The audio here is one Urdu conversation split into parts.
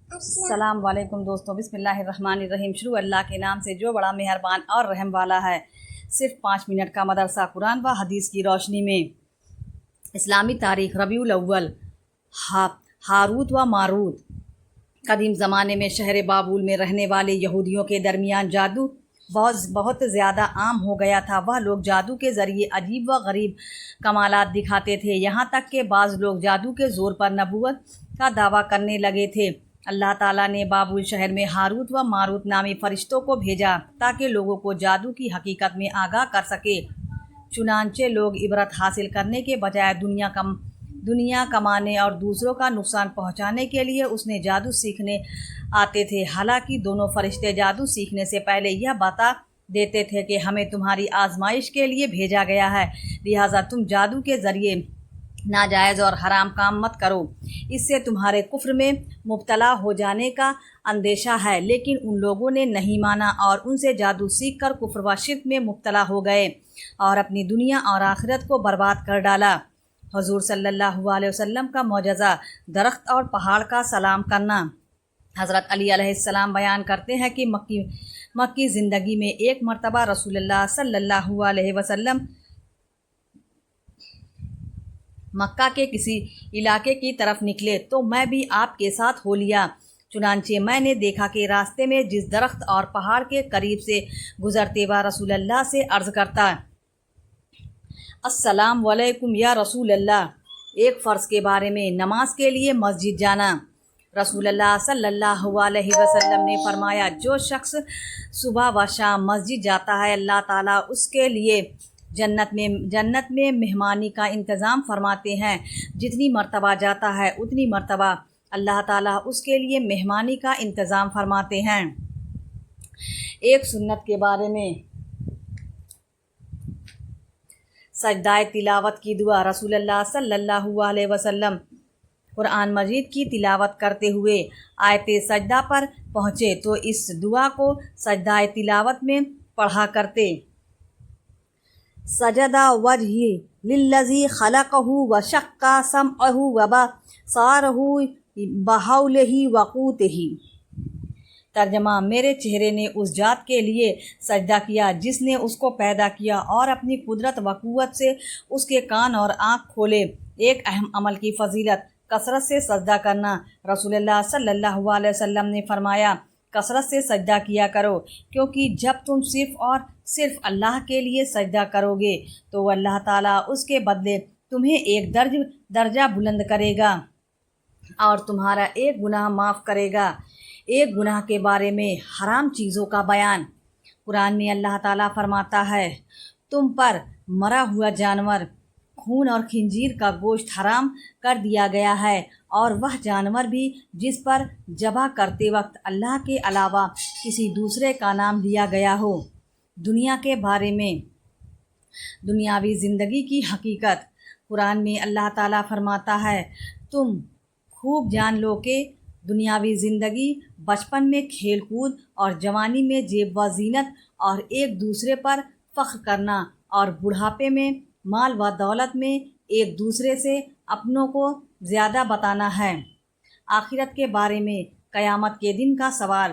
السلام علیکم دوستوں، بسم اللہ الرحمن الرحیم۔ شروع اللہ کے نام سے جو بڑا مہربان اور رحم والا ہے۔ صرف 5 منٹ کا مدرسہ قرآن و حدیث کی روشنی میں۔ اسلامی تاریخ ربیع الاول۔ ہاروت و ماروت۔ قدیم زمانے میں شہر بابل میں رہنے والے یہودیوں کے درمیان جادو بہت زیادہ عام ہو گیا تھا۔ وہ لوگ جادو کے ذریعے عجیب و غریب کمالات دکھاتے تھے، یہاں تک کہ بعض لوگ جادو کے زور پر نبوت کا دعویٰ کرنے لگے تھے۔ اللہ تعالیٰ نے بابل شہر میں ہاروت و ماروت نامی فرشتوں کو بھیجا تاکہ لوگوں کو جادو کی حقیقت میں آگاہ کر سکے۔ چنانچہ لوگ عبرت حاصل کرنے کے بجائے دنیا کمانے اور دوسروں کا نقصان پہنچانے کے لیے اس نے جادو سیکھنے آتے تھے۔ حالانکہ دونوں فرشتے جادو سیکھنے سے پہلے یہ بتا دیتے تھے کہ ہمیں تمہاری آزمائش کے لیے بھیجا گیا ہے، لہٰذا تم جادو کے ذریعے ناجائز اور حرام کام مت کرو، اس سے تمہارے کفر میں مبتلا ہو جانے کا اندیشہ ہے۔ لیکن ان لوگوں نے نہیں مانا اور ان سے جادو سیکھ کر کفر و شرک میں مبتلا ہو گئے اور اپنی دنیا اور آخرت کو برباد کر ڈالا۔ حضور صلی اللہ علیہ وسلم کا معجزہ، درخت اور پہاڑ کا سلام کرنا۔ حضرت علی علیہ السلام بیان کرتے ہیں کہ مکی زندگی میں ایک مرتبہ رسول اللہ صلی اللہ علیہ وسلم مکہ کے کسی علاقے کی طرف نکلے تو میں بھی آپ کے ساتھ ہو لیا۔ چنانچہ میں نے دیکھا کہ راستے میں جس درخت اور پہاڑ کے قریب سے گزرتے وہ رسول اللہ سے عرض کرتا، السلام علیکم یا رسول اللہ۔ ایک فرض کے بارے میں، نماز کے لیے مسجد جانا۔ رسول اللہ صلی اللہ علیہ وسلم نے فرمایا، جو شخص صبح و شام مسجد جاتا ہے اللہ تعالیٰ اس کے لیے جنت میں مہمانی کا انتظام فرماتے ہیں۔ جتنی مرتبہ جاتا ہے اتنی مرتبہ اللہ تعالیٰ اس کے لیے مہمانی کا انتظام فرماتے ہیں۔ ایک سنت کے بارے میں، سجدہ تلاوت کی دعا۔ رسول اللہ صلی اللہ علیہ وسلم قرآن مجید کی تلاوت کرتے ہوئے آیت سجدہ پر پہنچے تو اس دعا کو سجدہ تلاوت میں پڑھا کرتے، سجدہ وجہی للذی خلقہ وشق سمعہ وبصارہ بحولہ وقوتہ۔ ترجمہ، میرے چہرے نے اس ذات کے لیے سجدہ کیا جس نے اس کو پیدا کیا اور اپنی قدرت و قوت سے اس کے کان اور آنکھ کھولے۔ ایک اہم عمل کی فضیلت، کثرت سے سجدہ کرنا۔ رسول اللہ صلی اللہ علیہ وسلم نے فرمایا، کثرت سے سجدہ کیا کرو، کیونکہ جب تم صرف اور صرف اللہ کے لیے سجدہ کرو گے تو اللہ تعالیٰ اس کے بدلے تمہیں ایک درجہ بلند کرے گا اور تمہارا ایک گناہ معاف کرے گا۔ ایک گناہ کے بارے میں، حرام چیزوں کا بیان۔ قرآن میں اللہ تعالیٰ فرماتا ہے، تم پر مرا ہوا جانور، خون اور خنزیر کا گوشت حرام کر دیا گیا ہے، اور وہ جانور بھی جس پر ذبح کرتے وقت اللہ کے علاوہ کسی دوسرے کا نام لیا گیا ہو۔ دنیا کے بارے میں، دنیاوی زندگی کی حقیقت۔ قرآن میں اللہ تعالیٰ فرماتا ہے، تم خوب جان لو کہ دنیاوی زندگی بچپن میں کھیل کود اور جوانی میں جیب و زینت اور ایک دوسرے پر فخر کرنا، اور بڑھاپے میں مال و دولت میں ایک دوسرے سے اپنوں کو زیادہ بتانا ہے۔ آخرت کے بارے میں، قیامت کے دن کا سوال۔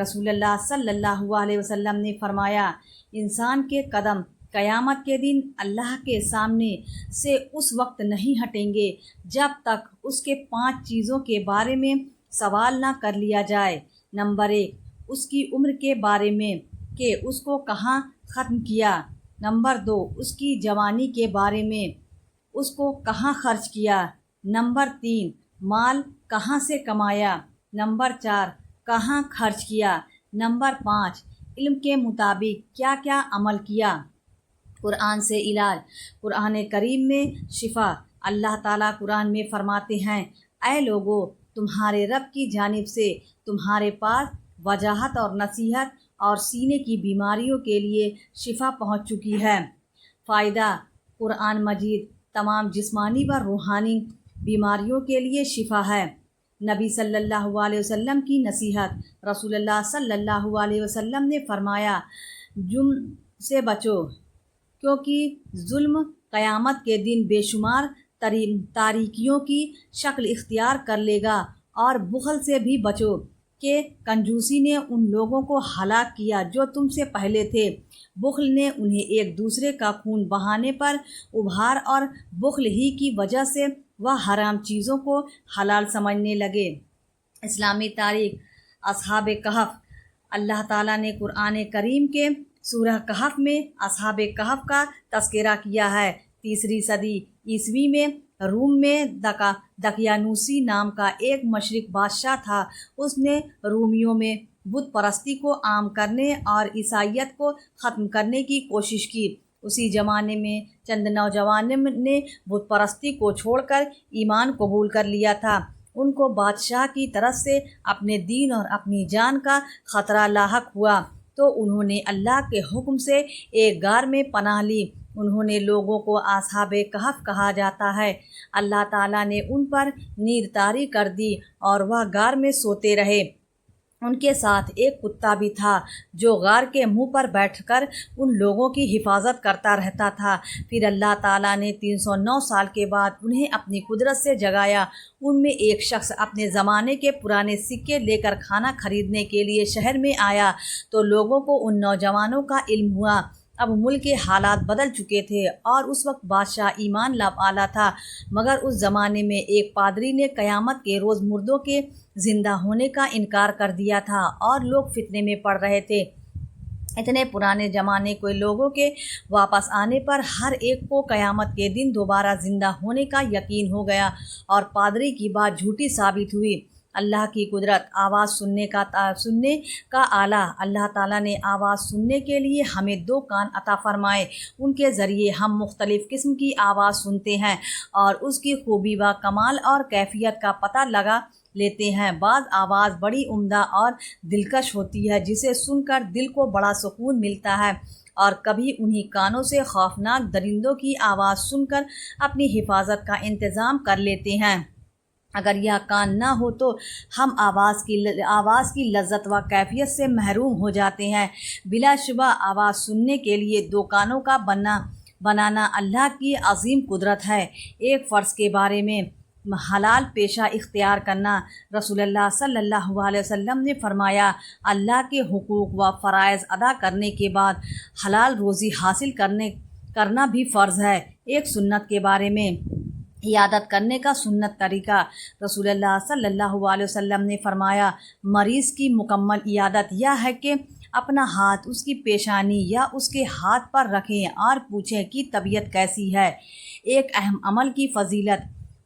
رسول اللہ صلی اللہ علیہ وسلم نے فرمایا، انسان کے قدم قیامت کے دن اللہ کے سامنے سے اس وقت نہیں ہٹیں گے جب تک اس کے 5 چیزوں کے بارے میں سوال نہ کر لیا جائے۔ نمبر 1، اس کی عمر کے بارے میں کہ اس کو کہاں ختم کیا۔ نمبر 2، اس کی جوانی کے بارے میں اس کو کہاں خرچ کیا۔ نمبر 3، مال کہاں سے کمایا۔ نمبر 4، کہاں خرچ کیا۔ نمبر 5، علم کے مطابق کیا کیا عمل کیا۔ قرآن سے علاج۔ قرآن کریم میں شفا۔ اللہ تعالیٰ قرآن میں فرماتے ہیں، اے لوگو، تمہارے رب کی جانب سے تمہارے پاس وجاہت اور نصیحت اور سینے کی بیماریوں کے لیے شفا پہنچ چکی ہے۔ فائدہ، قرآن مجید تمام جسمانی و روحانی بیماریوں کے لیے شفا ہے۔ نبی صلی اللہ علیہ وسلم کی نصیحت۔ رسول اللہ صلی اللہ علیہ وسلم نے فرمایا، ظلم سے بچو، کیونکہ ظلم قیامت کے دن بے شمار تاریکیوں کی شکل اختیار کر لے گا اور بخل سے بھی بچو کہ کنجوسی نے ان لوگوں کو ہلاک کیا جو تم سے پہلے تھے۔ بخل نے انہیں ایک دوسرے کا خون بہانے پر ابھار اور بخل ہی کی وجہ سے وہ حرام چیزوں کو حلال سمجھنے لگے۔ اسلامی تاریخ اصحاب کہف۔ اللہ تعالیٰ نے قرآن کریم کے سورہ کہف میں اصحاب کہف کا تذکرہ کیا ہے۔ 3 صدی عیسوی میں روم میں دقیانوسی نام کا ایک مشرک بادشاہ تھا۔ اس نے رومیوں میں بت پرستی کو عام کرنے اور عیسائیت کو ختم کرنے کی کوشش کی۔ اسی زمانے میں چند نوجوانوں نے بت پرستی کو چھوڑ کر ایمان قبول کر لیا تھا۔ ان کو بادشاہ کی طرف سے اپنے دین اور اپنی جان کا خطرہ لاحق ہوا تو انہوں نے اللہ کے حکم سے ایک غار میں پناہ لی۔ انہوں نے لوگوں کو اصحاب کہف کہا جاتا ہے۔ اللہ تعالیٰ نے ان پر نیر طاری کر دی اور وہ غار میں سوتے رہے۔ ان کے ساتھ ایک کتا بھی تھا جو غار کے منہ پر بیٹھ کر ان لوگوں کی حفاظت کرتا رہتا تھا۔ پھر اللہ تعالیٰ نے 309 سال کے بعد انہیں اپنی قدرت سے جگایا۔ ان میں ایک شخص اپنے زمانے کے پرانے سکے لے کر کھانا خریدنے کے لیے شہر میں آیا تو لوگوں کو ان نوجوانوں کا علم ہوا۔ اب ملک کے حالات بدل چکے تھے اور اس وقت بادشاہ ایمان لاوالا تھا، مگر اس زمانے میں ایک پادری نے قیامت کے روز مردوں کے زندہ ہونے کا انکار کر دیا تھا اور لوگ فتنے میں پڑ رہے تھے۔ اتنے پرانے زمانے کے لوگوں کے واپس آنے پر ہر ایک کو قیامت کے دن دوبارہ زندہ ہونے کا یقین ہو گیا اور پادری کی بات جھوٹی ثابت ہوئی۔ اللہ کی قدرت، آواز سننے کا آلہ۔ اللہ تعالیٰ نے آواز سننے کے لیے ہمیں 2 کان عطا فرمائے۔ ان کے ذریعے ہم مختلف قسم کی آواز سنتے ہیں اور اس کی خوبی و کمال اور کیفیت کا پتہ لگا لیتے ہیں۔ بعض آواز بڑی عمدہ اور دلکش ہوتی ہے جسے سن کر دل کو بڑا سکون ملتا ہے، اور کبھی انہی کانوں سے خوفناک درندوں کی آواز سن کر اپنی حفاظت کا انتظام کر لیتے ہیں۔ اگر یہ کان نہ ہو تو ہم آواز کی لذت و کیفیت سے محروم ہو جاتے ہیں۔ بلا شبہ آواز سننے کے لیے 2 کانوں کا بنانا اللہ کی عظیم قدرت ہے۔ ایک فرض کے بارے میں حلال پیشہ اختیار کرنا۔ رسول اللہ صلی اللہ علیہ وسلم نے فرمایا، اللہ کے حقوق و فرائض ادا کرنے کے بعد حلال روزی حاصل کرنا بھی فرض ہے۔ ایک سنت کے بارے میں عیادت کرنے کا سنت طریقہ۔ رسول اللہ صلی اللہ علیہ وسلم نے فرمایا، مریض کی مکمل عیادت یہ ہے کہ اپنا ہاتھ اس کی پیشانی یا اس کے ہاتھ پر رکھیں اور پوچھیں کہ طبیعت کیسی ہے۔ ایک اہم عمل کی فضیلت،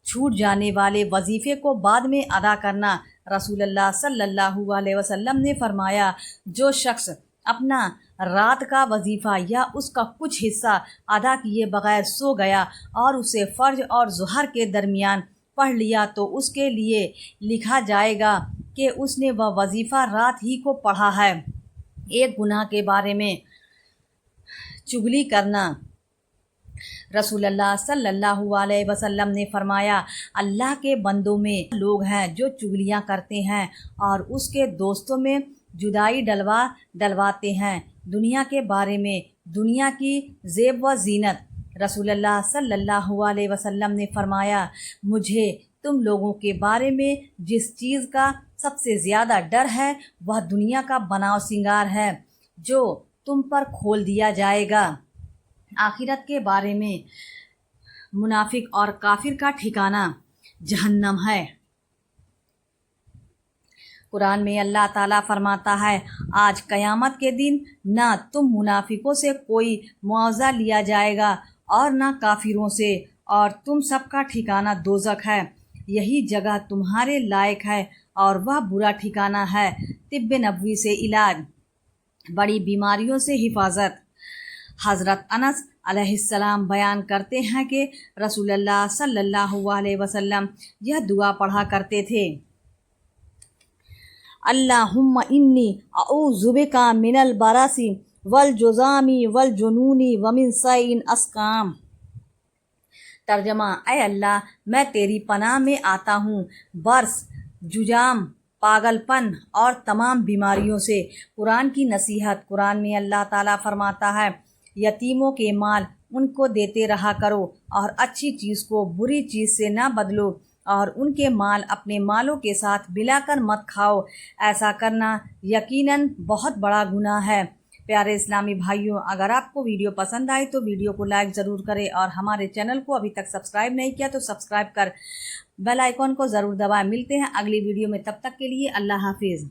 چھوٹ جانے والے وظیفے کو بعد میں ادا کرنا۔ رسول اللہ صلی اللہ علیہ وسلم نے فرمایا، جو شخص اپنا رات کا وظیفہ یا اس کا کچھ حصہ ادا کیے بغیر سو گیا اور اسے فرض اور ظہر کے درمیان پڑھ لیا تو اس کے لیے لکھا جائے گا کہ اس نے وہ وظیفہ رات ہی کو پڑھا ہے۔ ایک گناہ کے بارے میں چغلی کرنا۔ رسول اللہ صلی اللہ علیہ وسلم نے فرمایا، اللہ کے بندوں میں لوگ ہیں جو چغلیاں کرتے ہیں اور اس کے دوستوں میں جدائی ڈلواتے ہیں۔ دنیا کے بارے میں، دنیا کی زیب و زینت۔ رسول اللہ صلی اللہ علیہ وسلم نے فرمایا، مجھے تم لوگوں کے بارے میں جس چیز کا سب سے زیادہ ڈر ہے وہ دنیا کا بناؤ سنگار ہے جو تم پر کھول دیا جائے گا۔ آخرت کے بارے میں، منافق اور کافر کا ٹھکانہ جہنم ہے۔ قرآن میں اللہ تعالیٰ فرماتا ہے، آج قیامت کے دن نہ تم منافقوں سے کوئی معاوضہ لیا جائے گا اور نہ کافروں سے، اور تم سب کا ٹھکانہ دوزخ ہے، یہی جگہ تمہارے لائق ہے اور وہ برا ٹھکانہ ہے۔ طب نبوی سے علاج، بڑی بیماریوں سے حفاظت۔ حضرت انس علیہ السلام بیان کرتے ہیں کہ رسول اللہ صلی اللہ علیہ وسلم یہ دعا پڑھا کرتے تھے، اللہم انی اعوذ بک من البرص والجذام والجنون ومن سیء الاسقام۔ ترجمہ، اے اللہ، میں تیری پناہ میں آتا ہوں برص، جذام، پاگل پن اور تمام بیماریوں سے۔ قرآن کی نصیحت۔ قرآن میں اللہ تعالیٰ فرماتا ہے، یتیموں کے مال ان کو دیتے رہا کرو اور اچھی چیز کو بری چیز سے نہ بدلو اور ان کے مال اپنے مالوں کے ساتھ ملا کر مت کھاؤ، ایسا کرنا یقیناً بہت بڑا گناہ ہے۔ پیارے اسلامی بھائیوں، اگر آپ کو ویڈیو پسند آئی تو ویڈیو کو لائک ضرور کریں، اور ہمارے چینل کو ابھی تک سبسکرائب نہیں کیا تو سبسکرائب کر بیل آئیکن کو ضرور دبائیں۔ ملتے ہیں اگلی ویڈیو میں، تب تک کے لیے اللہ حافظ۔